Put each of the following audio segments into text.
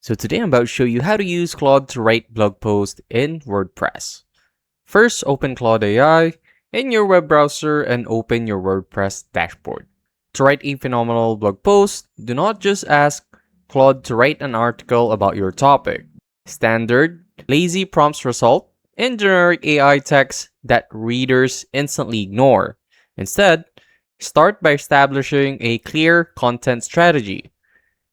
So today I'm about to show you how to use Claude to write blog posts in WordPress. First, open Claude AI in your web browser and open your WordPress dashboard. To write a phenomenal blog post, do not just ask Claude to write an article about your topic. Standard, lazy prompts result in generic AI text that readers instantly ignore. Instead, start by establishing a clear content strategy.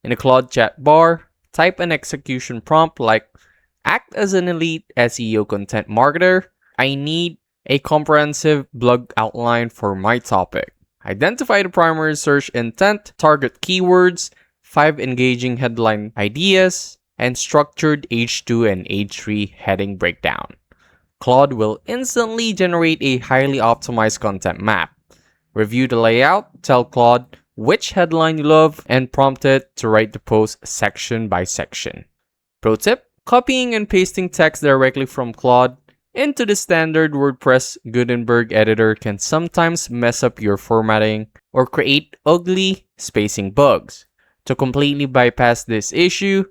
In the Claude chat bar, type an execution prompt like, act as an elite SEO content marketer. I need a comprehensive blog outline for my topic. Identify the primary search intent, target keywords, 5 engaging headline ideas, and structured H2 and H3 heading breakdown. Claude will instantly generate a highly optimized content map. Review the layout, tell Claude which headline you love, and prompt it to write the post section by section. Pro tip, copying and pasting text directly from Claude into the standard WordPress Gutenberg editor can sometimes mess up your formatting or create ugly spacing bugs. To completely bypass this issue,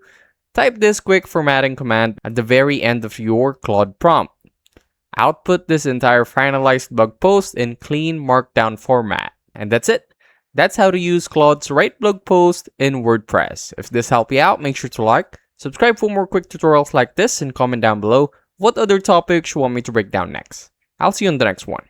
type this quick formatting command at the very end of your Claude prompt. Output this entire finalized blog post in clean markdown format. And that's it. That's how to use Claude to write blog posts in WordPress. If this helped you out, make sure to like, subscribe for more quick tutorials like this, and comment down below what other topics you want me to break down next. I'll see you on the next one.